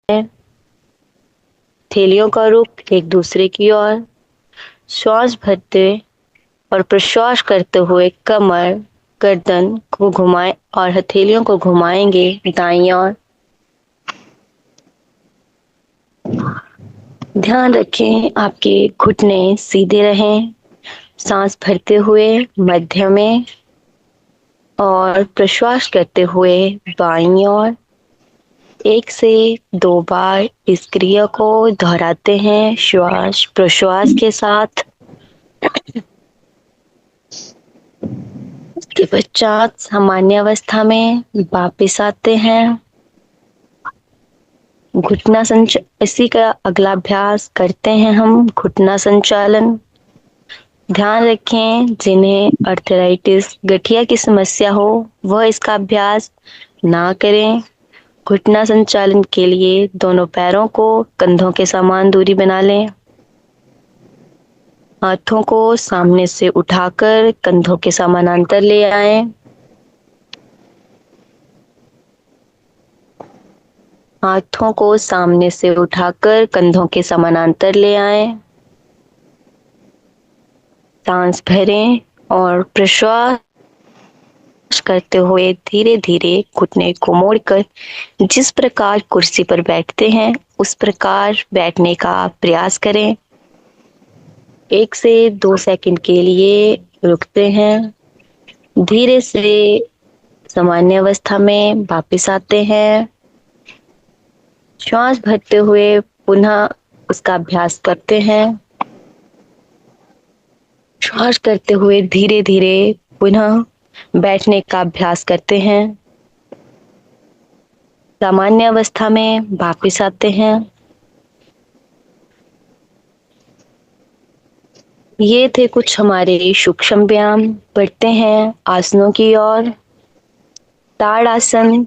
हथेलियों का रुख एक दूसरे की ओर। श्वास भरते और प्रश्वास करते हुए कमर गर्दन को घुमाएं और हथेलियों को घुमाएंगे दाईं ओर। ध्यान रखें आपके घुटने सीधे रहें। सांस भरते हुए मध्य में और प्रश्वास करते हुए बाईं ओर। 1 से 2 बार इस क्रिया को दोहराते हैं श्वास प्रश्वास के साथ। उसके पश्चात सामान्य अवस्था में वापस आते हैं। इसी का अगला अभ्यास करते हैं हम घुटना संचालन। ध्यान रखें जिन्हें अर्थराइटिस गठिया की समस्या हो वह इसका अभ्यास ना करें। घुटना संचालन के लिए दोनों पैरों को कंधों के समान दूरी बना लें। हाथों को सामने से उठाकर कंधों के समानांतर ले आएं। हाथों को सामने से उठाकर कंधों के समानांतर ले आएं। सांस भरें और प्रश्वास करते हुए धीरे धीरे घुटने को मोड़कर जिस प्रकार कुर्सी पर बैठते हैं उस प्रकार बैठने का प्रयास करें। 1 से 2 सेकंड के लिए रुकते हैं। धीरे से सामान्य अवस्था में वापस आते हैं। श्वास भरते हुए पुनः उसका अभ्यास करते हैं। श्वास करते हुए धीरे धीरे पुनः बैठने का अभ्यास करते हैं। सामान्य अवस्था में वापस आते हैं। ये थे कुछ हमारे सूक्ष्म व्यायाम। बढ़ते हैं आसनों की ओर। ताड़ासन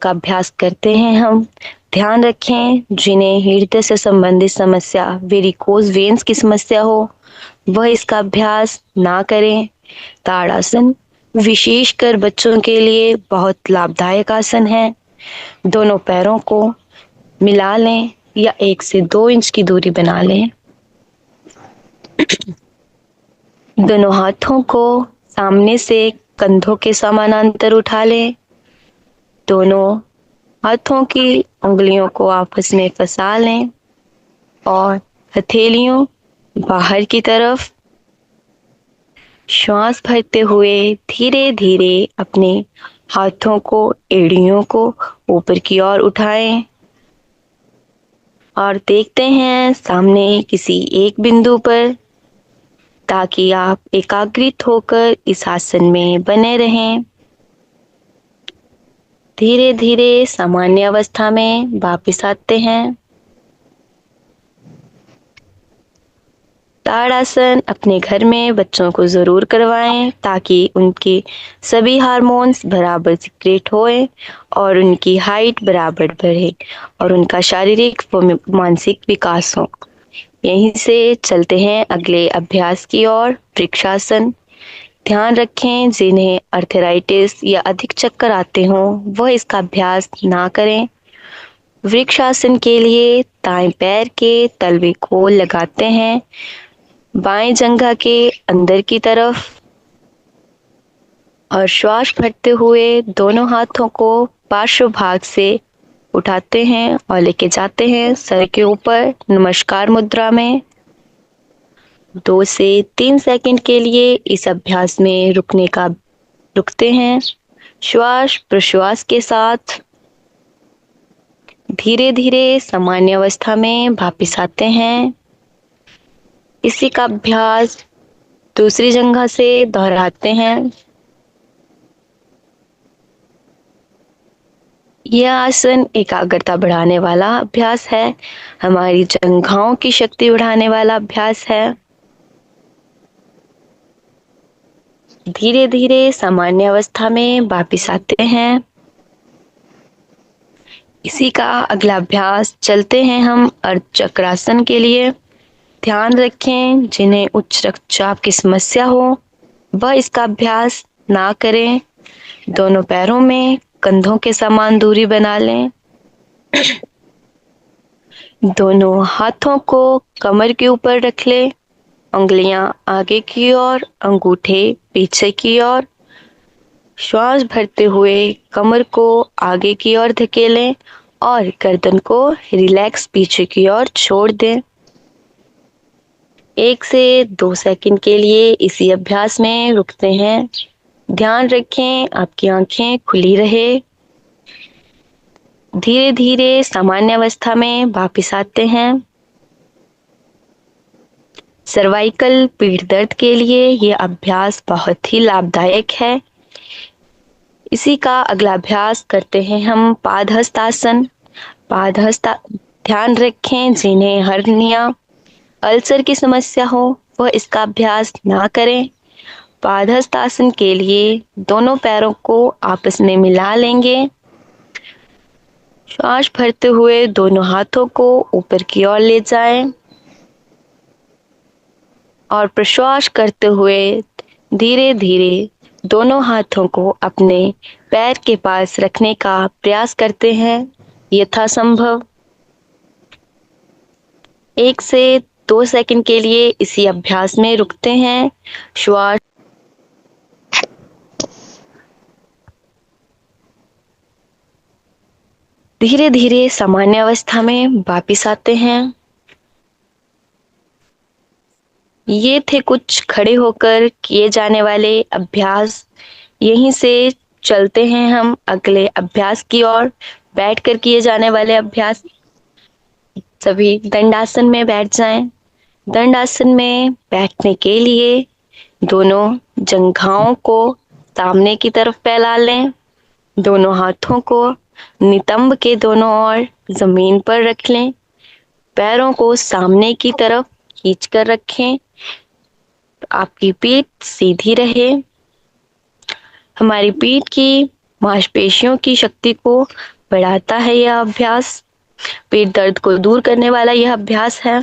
का अभ्यास करते हैं हम। ध्यान रखें जिन्हें हृदय से संबंधित समस्या वेरिकोज वेन्स की समस्या हो वह इसका अभ्यास ना करें। ताड़ासन विशेषकर बच्चों के लिए बहुत लाभदायक आसन है। दोनों पैरों को मिला लें या 1 से 2 इंच की दूरी बना लें। दोनों हाथों को सामने से कंधों के समानांतर उठा लें। दोनों हाथों की उंगलियों को आपस में फंसा लें और हथेलियों बाहर की तरफ। श्वास भरते हुए धीरे धीरे अपने हाथों को एड़ियों को ऊपर की ओर उठाएं और देखते हैं सामने किसी एक बिंदु पर ताकि आप एकाग्रित होकर इस आसन में बने रहें। धीरे धीरे सामान्य अवस्था में वापस आते हैं। ताड़ासन अपने घर में बच्चों को जरूर करवाएं ताकि उनके सभी हार्मोन्स बराबर सिक्रेट होएं और उनकी हाइट बराबर बढ़े और उनका शारीरिक व मानसिक विकास हो। यहीं से चलते हैं अगले अभ्यास की ओर वृक्षासन। ध्यान रखें जिन्हें अर्थराइटिस या अधिक चक्कर आते हों वह इसका अभ्यास ना करें। वृक्षासन के लिए दाएं पैर के तलवे को लगाते हैं बाएं जंघा के अंदर की तरफ और श्वास भरते हुए दोनों हाथों को पार्श्व भाग से उठाते हैं और लेके जाते हैं सर के ऊपर नमस्कार मुद्रा में। 2 से 3 सेकंड के लिए इस अभ्यास में रुकते हैं। श्वास प्रश्वास के साथ धीरे धीरे सामान्य अवस्था में वापस आते हैं। इसी का अभ्यास दूसरी जगह से दोहराते हैं। यह आसन एकाग्रता बढ़ाने वाला अभ्यास है। हमारी जंघाओं की शक्ति बढ़ाने वाला अभ्यास है। धीरे धीरे सामान्य अवस्था में वापस आते हैं। इसी का अगला अभ्यास चलते हैं हम अर्धचक्रासन के लिए। ध्यान रखें जिन्हें उच्च रक्तचाप की समस्या हो वह इसका अभ्यास ना करें। दोनों पैरों में कंधों के समान दूरी बना लें। दोनों हाथों को कमर के ऊपर रख ले, उंगलियां आगे की ओर, अंगूठे पीछे की ओर। श्वास भरते हुए कमर को आगे की ओर धकेलें और गर्दन को रिलैक्स पीछे की ओर छोड़ दें। 1 से 2 सेकंड के लिए इसी अभ्यास में रुकते हैं। ध्यान रखें आपकी आंखें खुली रहे। धीरे धीरे सामान्य अवस्था में वापस आते हैं। सर्वाइकल पीठ दर्द के लिए यह अभ्यास बहुत ही लाभदायक है। इसी का अगला अभ्यास करते हैं हम पादहस्तासन। ध्यान रखें जिन्हें हर्निया, अल्सर की समस्या हो वह इसका अभ्यास ना करें। पादहस्तासन के लिए दोनों पैरों को आपस में मिला लेंगे। श्वास भरते हुए दोनों हाथों को ऊपर की ओर ले जाएं और प्रश्वास करते हुए धीरे धीरे दोनों हाथों को अपने पैर के पास रखने का प्रयास करते हैं यथासंभव। 1 से 2 सेकंड के लिए इसी अभ्यास में रुकते हैं। श्वास धीरे धीरे सामान्य अवस्था में वापस आते हैं। ये थे कुछ खड़े होकर किए जाने वाले अभ्यास। यहीं से चलते हैं हम अगले अभ्यास की ओर, बैठकर किए जाने वाले अभ्यास। सभी दंडासन में बैठ जाएं। दंडासन में बैठने के लिए दोनों जंघाओं को सामने की तरफ फैला लें। दोनों हाथों को नितंब के दोनों ओर जमीन पर रख लें। पैरों को सामने की तरफ खींचकर रखें। आपकी पीठ सीधी रहे। हमारी पीठ की मांसपेशियों की शक्ति को बढ़ाता है यह अभ्यास। पेट दर्द को दूर करने वाला यह अभ्यास है।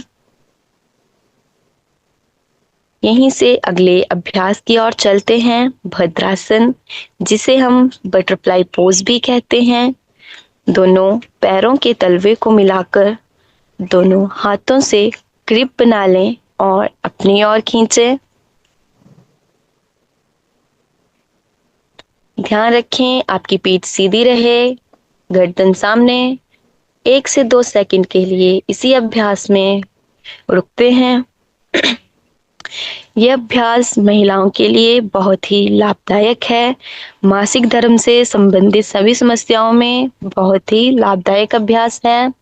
यहीं से अगले अभ्यास की ओर चलते हैं, भद्रासन, जिसे हम बटरफ्लाई पोज भी कहते हैं। दोनों पैरों के तलवे को मिलाकर दोनों हाथों से ग्रिप बना लें और अपनी ओर खींचें। ध्यान रखें आपकी पीठ सीधी रहे, गर्दन सामने। 1 से 2 सेकंड के लिए इसी अभ्यास में रुकते हैं। यह अभ्यास महिलाओं के लिए बहुत ही लाभदायक है। मासिक धर्म से संबंधित सभी समस्याओं में बहुत ही लाभदायक अभ्यास है।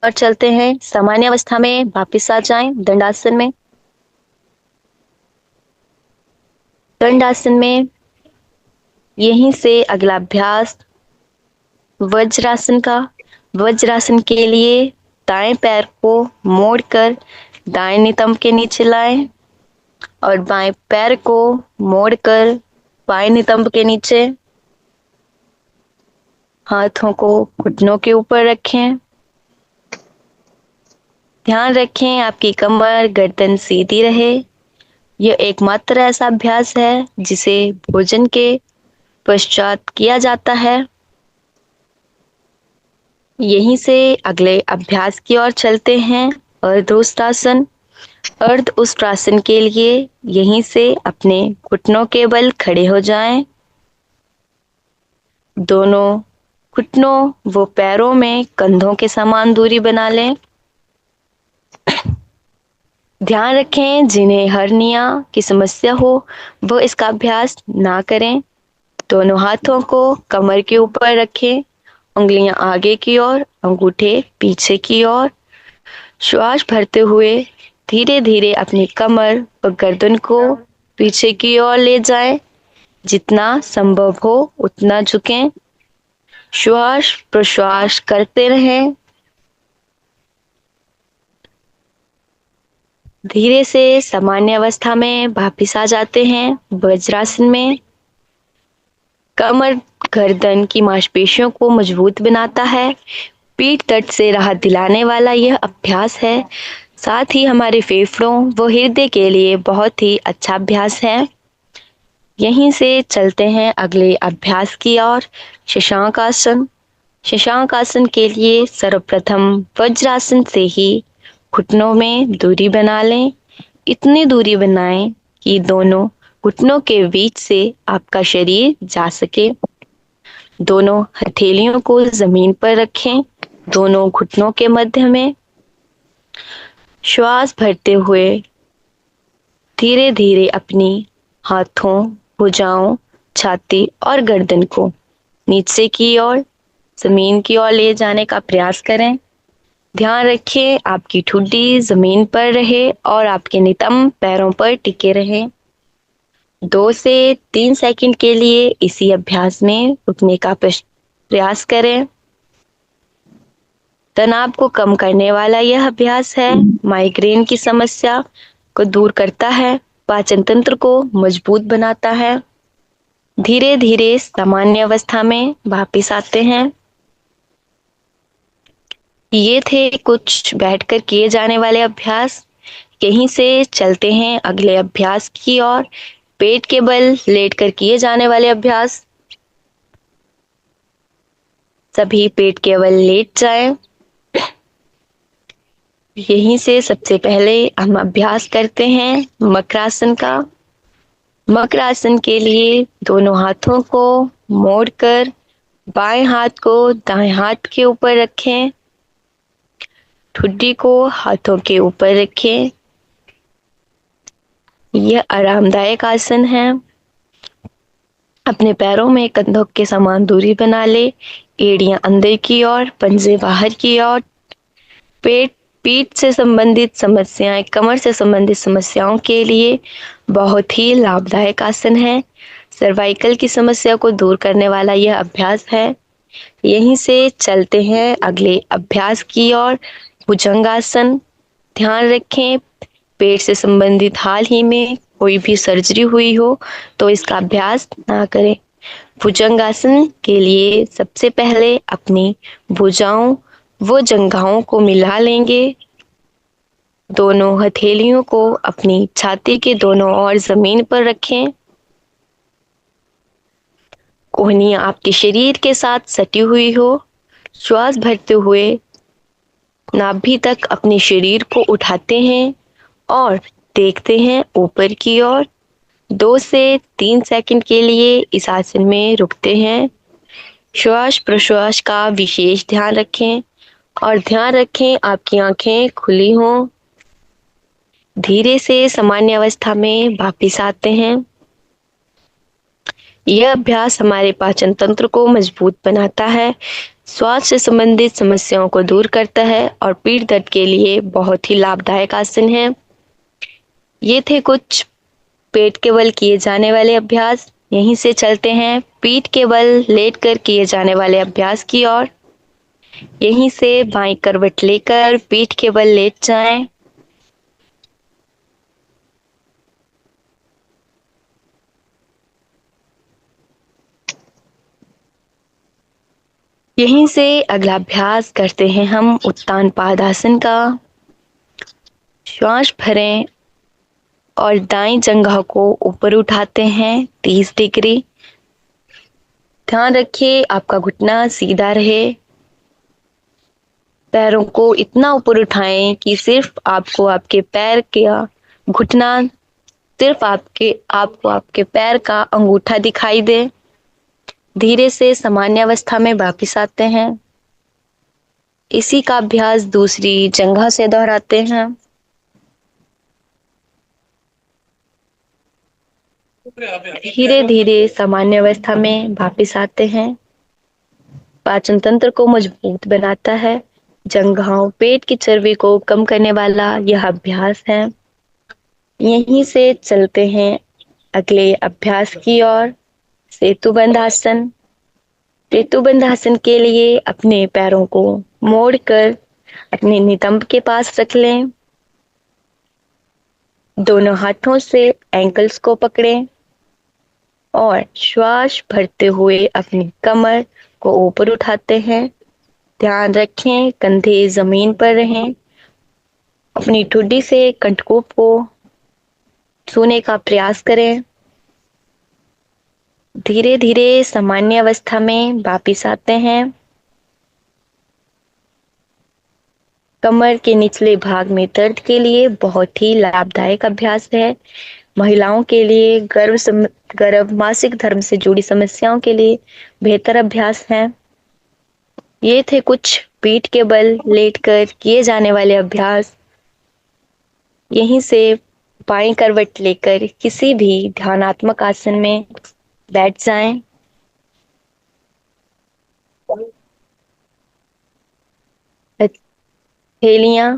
और चलते हैं सामान्य अवस्था में वापस आ जाएं दंडासन में। दंडासन में यहीं से अगला अभ्यास वज्रासन का। वज्रासन के लिए दाएं पैर को मोड़कर दाएं नितंब के नीचे लाएं और बाएं पैर को मोड़कर बाएं नितंब के नीचे। हाथों को घुटनों के ऊपर रखें। ध्यान रखें आपकी कमर गर्दन सीधी रहे। यह एकमात्र ऐसा अभ्यास है जिसे भोजन के पश्चात किया जाता है। यहीं से अगले अभ्यास की ओर चलते हैं, अर्धउष्ट्रासन। अर्धउष्ट्रासन के लिए यहीं से अपने घुटनों के बल खड़े हो जाएं। दोनों घुटनों व पैरों में कंधों के समान दूरी बना लें। ध्यान रखें जिन्हें हर्निया की समस्या हो वो इसका अभ्यास ना करें। दोनों हाथों को कमर के ऊपर रखें, उंगलियां आगे की ओर, अंगूठे पीछे की ओर। श्वास भरते हुए धीरे धीरे अपनी कमर व गर्दन को पीछे की ओर ले जाएं। जितना संभव हो उतना झुकें। श्वास प्रश्वास करते रहें। धीरे से सामान्य अवस्था में वापस आ जाते हैं वज्रासन में। कमर गर्दन की मांसपेशियों को मजबूत बनाता है। पीठ दर्द से राहत दिलाने वाला यह अभ्यास है। साथ ही हमारे फेफड़ों व हृदय के लिए बहुत ही अच्छा अभ्यास है। यहीं से चलते हैं अगले अभ्यास की ओर। शशांक आसन। शशांक आसन के लिए सर्वप्रथम वज्रासन से ही घुटनों में दूरी बना लें। इतनी दूरी बनाएं कि दोनों घुटनों के बीच से आपका शरीर जा सके। दोनों हथेलियों को जमीन पर रखें, दोनों घुटनों के मध्य में। श्वास भरते हुए धीरे धीरे अपनी हाथों, भुजाओं, छाती और गर्दन को नीचे की ओर, जमीन की ओर ले जाने का प्रयास करें। ध्यान रखें आपकी ठुड्डी जमीन पर रहे और आपके नितंब पैरों पर टिके रहें। 2 से 3 सेकंड के लिए इसी अभ्यास में रुकने का प्रयास करें। तनाव को कम करने वाला यह अभ्यास है, माइग्रेन की समस्या को दूर करता है, पाचन तंत्र को मजबूत बनाता है। धीरे धीरे सामान्य अवस्था में वापस आते हैं। ये थे कुछ बैठकर किए जाने वाले अभ्यास। यहीं से चलते हैं अगले अभ्यास की ओर। पेट के बल लेटकर किए जाने वाले अभ्यास। सभी पेट के बल लेट जाएं। यहीं से सबसे पहले हम अभ्यास करते हैं मकरासन का। मकरासन के लिए दोनों हाथों को मोड़कर बाएं हाथ को दाएं हाथ के ऊपर रखें। ठुड्डी को हाथों के ऊपर रखें। यह आरामदायक आसन है। अपने पैरों में कंधों के समान दूरी बना ले। एड़ियां अंदर की ओर, पंजे बाहर की ओर। पीठ से संबंधित समस्याएं, कमर से संबंधित समस्याओं के लिए बहुत ही लाभदायक आसन है। सर्वाइकल की समस्या को दूर करने वाला यह अभ्यास है। यहीं से चलते हैं अगले अभ्यास की ओर, भुजंगासन। ध्यान रखें पेट से संबंधित हाल ही में कोई भी सर्जरी हुई हो तो इसका अभ्यास ना करें। भुजंगासन के लिए सबसे पहले अपनी भुजाओं व जंघाओं को मिला लेंगे। दोनों हथेलियों को अपनी छाती के दोनों ओर जमीन पर रखें। कोहनियां आपके शरीर के साथ सटी हुई हो। श्वास भरते हुए नाभि तक अपने शरीर को उठाते हैं और देखते हैं ऊपर की ओर। 2 से 3 सेकंड के लिए इस आसन में रुकते हैं। श्वास प्रश्वास का विशेष ध्यान रखें और ध्यान रखें आपकी आंखें खुली हों। धीरे से सामान्य अवस्था में वापस आते हैं। यह अभ्यास हमारे पाचन तंत्र को मजबूत बनाता है, श्वास से संबंधित समस्याओं को दूर करता है और पीठ दर्द के लिए बहुत ही लाभदायक आसन है। ये थे कुछ पेट के बल किए जाने वाले अभ्यास। यहीं से चलते हैं पीठ के बल लेटकर किए जाने वाले अभ्यास की ओर। यहीं से बाईं करवट लेकर पीठ के बल लेट जाएं। यहीं से अगला अभ्यास करते हैं हम उत्तान पादासन का। श्वास भरें और दाईं जंघा को ऊपर उठाते हैं 30 डिग्री। ध्यान रखिए आपका घुटना सीधा रहे। पैरों को इतना ऊपर उठाएं कि सिर्फ आपको आपके पैर का घुटना, सिर्फ आपको आपके पैर का अंगूठा दिखाई दे। धीरे से सामान्य अवस्था में वापस आते हैं। इसी का अभ्यास दूसरी जंघा से दोहराते हैं। धीरे धीरे सामान्य अवस्था में वापस आते हैं। पाचन तंत्र को मजबूत बनाता है। जंघाओं, पेट की चर्बी को कम करने वाला यह अभ्यास है। यहीं से चलते हैं अगले अभ्यास की ओर, सेतुबंध आसन। सेतुबंध आसन के लिए अपने पैरों को मोड़कर अपने नितंब के पास रख लें। दोनों हाथों से एंकल्स को पकड़ें और श्वास भरते हुए अपनी कमर को ऊपर उठाते हैं। ध्यान रखें कंधे जमीन पर रहें। अपनी ठुड्डी से कंठकूप को छूने का प्रयास करें। धीरे धीरे सामान्य अवस्था में वापिस आते हैं। कमर के निचले भाग में दर्द के लिए बहुत ही लाभदायक अभ्यास है। महिलाओं के लिए गर्भ मासिक धर्म से जुड़ी समस्याओं के लिए बेहतर अभ्यास है। ये थे कुछ पीठ के बल लेटकर किए जाने वाले अभ्यास। यहीं से बाईं करवट लेकर किसी भी ध्यानात्मक आसन में बैठ जाएं। हथेलियां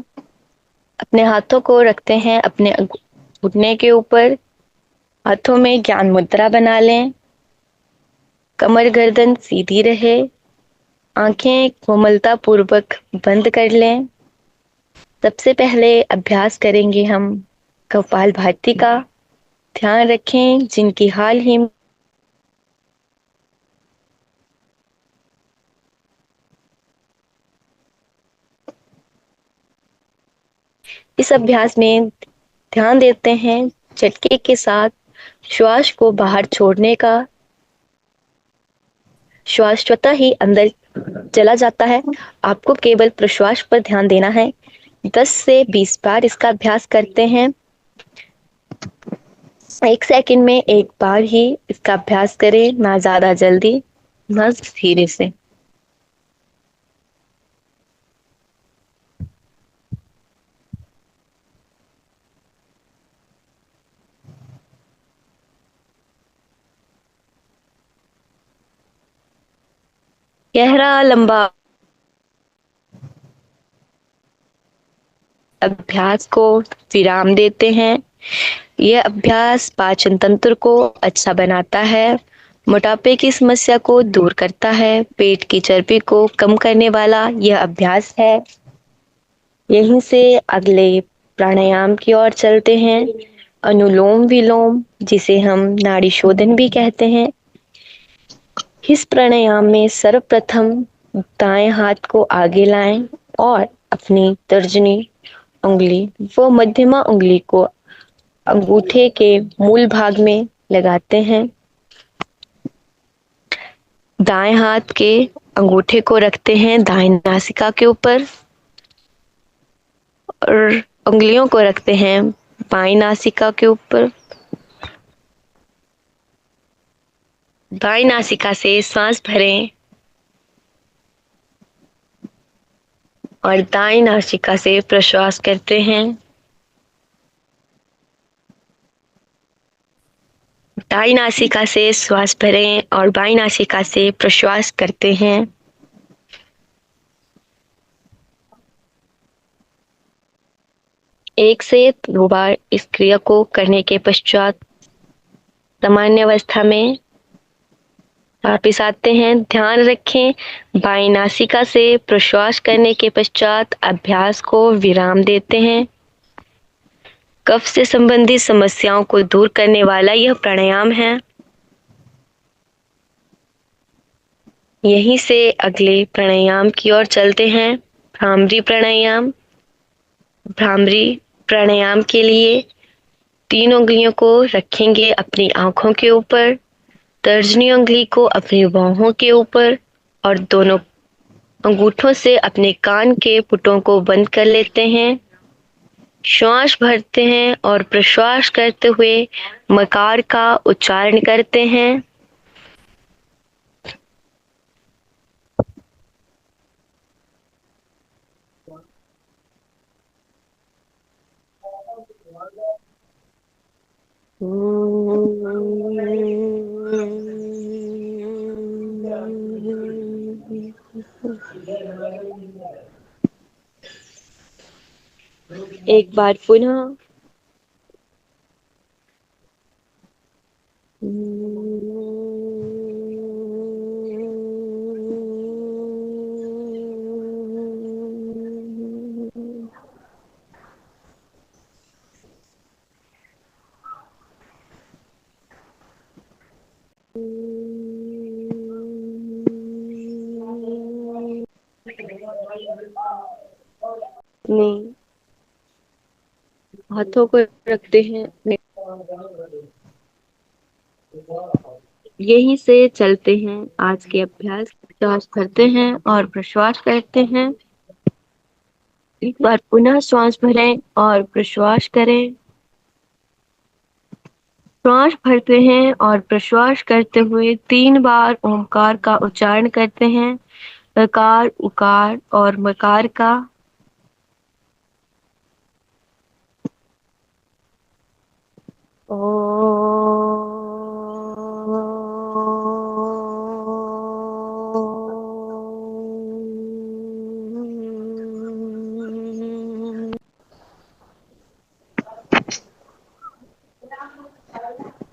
अपने हाथों को रखते हैं अपने घुटने के ऊपर। हाथों में ज्ञान मुद्रा बना लें। कमर गर्दन सीधी रहे। आंखें कोमलता पूर्वक बंद कर लें। सबसे पहले अभ्यास करेंगे हम कपालभाति का। ध्यान रखें जिनकी हाल ही इस अभ्यास में ध्यान देते हैं झटके के साथ श्वास को बाहर छोड़ने का। श्वास स्वतः ही अंदर चला जाता है। आपको केवल प्रश्वास पर ध्यान देना है। 10 से 20 बार इसका अभ्यास करते हैं। 1 सेकंड में एक बार ही इसका अभ्यास करें, ना ज्यादा जल्दी ना धीरे से। गहरा लंबा अभ्यास को विराम देते हैं। यह अभ्यास पाचन तंत्र को अच्छा बनाता है, मोटापे की समस्या को दूर करता है, पेट की चर्बी को कम करने वाला यह अभ्यास है। यहीं से अगले प्राणायाम की ओर चलते हैं। अनुलोम विलोम, जिसे हम नाड़ी शोधन भी कहते हैं। इस प्राणायाम में सर्वप्रथम दाएं हाथ को आगे लाएं और अपनी तर्जनी उंगली व मध्यमा उंगली को अंगूठे के मूल भाग में लगाते हैं। दाएं हाथ के अंगूठे को रखते हैं दाएं नासिका के ऊपर और उंगलियों को रखते हैं बाईं नासिका के ऊपर। दाईं नासिका से सांस भरें और दाईं नासिका से प्रश्वास करते हैं। दाईं नासिका से श्वास भरें और बाईं नासिका से प्रश्वास करते हैं। एक से 2 बार इस क्रिया को करने के पश्चात सामान्य अवस्था में वापिस आते हैं। ध्यान रखें बाईं नासिका से प्रश्वास करने के पश्चात अभ्यास को विराम देते हैं। कफ से संबंधित समस्याओं को दूर करने वाला यह प्राणायाम है। यहीं से अगले प्राणायाम की ओर चलते हैं। भ्रामरी प्राणायाम। भ्रामरी प्राणायाम के लिए 3 उंगलियों को रखेंगे अपनी आंखों के ऊपर, तर्जनी उंगली को अपनी बाहों के ऊपर और दोनों अंगूठों से अपने कान के पुटों को बंद कर लेते हैं। श्वास भरते हैं और प्रश्वास करते हुए मकार का उच्चारण करते हैं। एक बार पुनः नहीं, हाथों को रखते हैं यहीं से चलते हैं आज के अभ्यास। श्वास भरते हैं और प्रश्वास करते हैं। एक बार पुनः श्वास भरें और प्रश्वास करें। श्वास भरते हैं और प्रश्वास करते हुए 3 बार ओमकार का उच्चारण करते हैं। अकार, उकार और मकार का।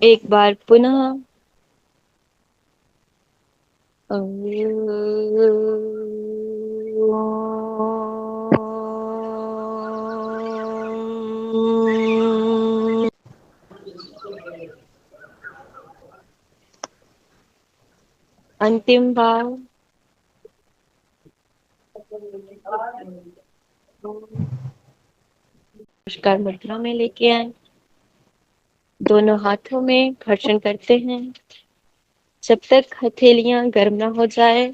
एक बार पुनः अंतिम बार नमस्कार मुद्रा में लेके आए। दोनों हाथों में घर्षण करते हैं जब तक हथेलियां गर्म ना हो जाए।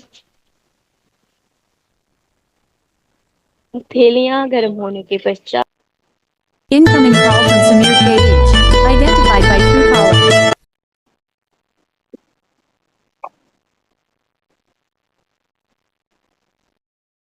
हथेलियां गर्म होने के पश्चात Incoming call from Samir K.